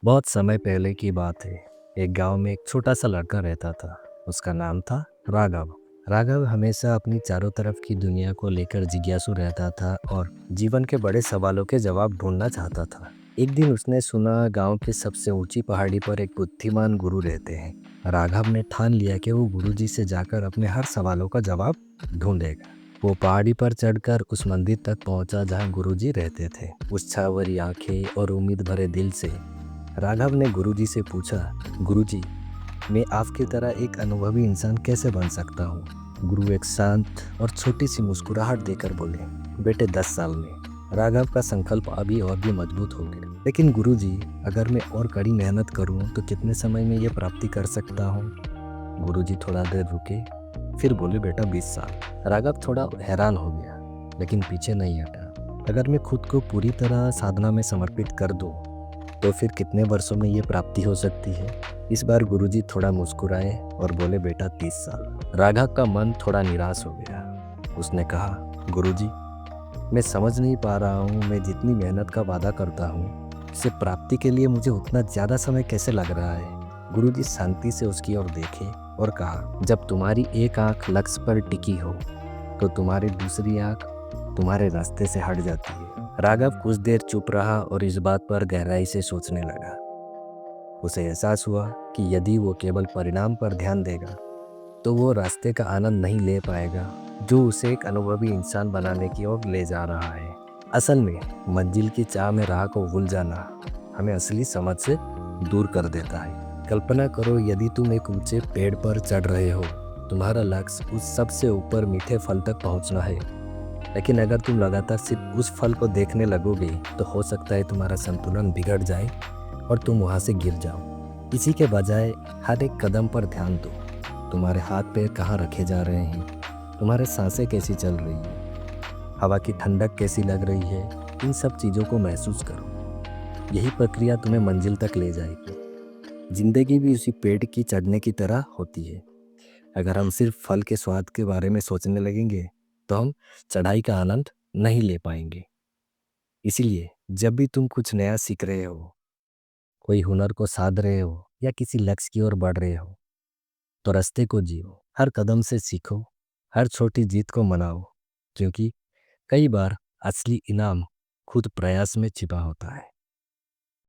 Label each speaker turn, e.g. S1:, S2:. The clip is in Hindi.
S1: बहुत समय पहले की बात है। एक गांव में एक छोटा सा लड़का रहता था। उसका नाम था राघव। राघव हमेशा अपनी चारों तरफ की दुनिया को लेकर जिज्ञासु रहता था और जीवन के बड़े सवालों के जवाब ढूंढना चाहता था। एक दिन उसने सुना गांव की सबसे ऊंची पहाड़ी पर एक बुद्धिमान गुरु रहते हैं। राघव ने ठान लिया कि वो गुरुजी से जाकर अपने हर सवालों का जवाब ढूंढेगा। वो पहाड़ी पर चढ़कर उस मंदिर तक पहुंचा जहां गुरुजी रहते थे। उस छावरी आंखें और उम्मीद भरे दिल से राघव ने गुरुजी से पूछा, गुरुजी, मैं आपकी तरह एक अनुभवी इंसान कैसे बन सकता हूँ? गुरु एक शांत और छोटी सी मुस्कुराहट देकर बोले, बेटे 10 साल में। राघव का संकल्प अभी और भी मजबूत हो गया। लेकिन गुरुजी, अगर मैं और कड़ी मेहनत करूँ तो कितने समय में ये प्राप्ति कर सकता हूँ? गुरुजी थोड़ा देर रुके, फिर बोले, बेटा 20 साल। राघव थोड़ा हैरान हो गया, लेकिन पीछे नहीं हटा। अगर मैं खुद को पूरी तरह साधना में समर्पित कर दूँ तो फिर कितने वर्षों में ये प्राप्ति हो सकती है? इस बार गुरुजी थोड़ा मुस्कुराए और बोले, बेटा 30 साल। राघव का मन थोड़ा निराश हो गया। उसने कहा, गुरुजी, मैं समझ नहीं पा रहा हूँ, मैं जितनी मेहनत का वादा करता हूँ उससे प्राप्ति के लिए मुझे उतना ज़्यादा समय कैसे लग रहा है? गुरुजी शांति से उसकी ओर देखे और कहा, जब तुम्हारी एक आंख लक्ष्य पर टिकी हो तो तुम्हारी दूसरी आंख तुम्हारे रास्ते से हट जाती है। राघव कुछ देर चुप रहा और इस बात पर गहराई से सोचने लगा। उसे एहसास हुआ कि यदि वो केवल परिणाम पर ध्यान देगा तो वो रास्ते का आनंद नहीं ले पाएगा जो उसे एक अनुभवी इंसान बनाने की ओर ले जा रहा है। असल में मंजिल की चाह में राह को भूल जाना हमें असली समझ से दूर कर देता है। कल्पना करो, यदि तुम एक ऊंचे पेड़ पर चढ़ रहे हो, तुम्हारा लक्ष्य उस सबसे ऊपर मीठे फल तक पहुंचना है। लेकिन अगर तुम लगातार सिर्फ उस फल को देखने लगोगे तो हो सकता है तुम्हारा संतुलन बिगड़ जाए और तुम वहां से गिर जाओ। इसी के बजाय हर एक कदम पर ध्यान दो। तुम्हारे हाथ पैर कहाँ रखे जा रहे हैं, तुम्हारे सांसें कैसी चल रही है, हवा की ठंडक कैसी लग रही है, इन सब चीज़ों को महसूस करो। यही प्रक्रिया तुम्हें मंजिल तक ले जाएगी। जिंदगी भी उसी पेड़ की चढ़ने की तरह होती है। अगर हम सिर्फ फल के स्वाद के बारे में सोचने लगेंगे तो हम चढ़ाई का आनंद नहीं ले पाएंगे। इसीलिए जब भी तुम कुछ नया सीख रहे हो, कोई हुनर को साध रहे हो या किसी लक्ष्य की ओर बढ़ रहे हो, तो रास्ते को जियो। हर कदम से सीखो, हर छोटी जीत को मनाओ, क्योंकि कई बार असली इनाम खुद प्रयास में छिपा होता है।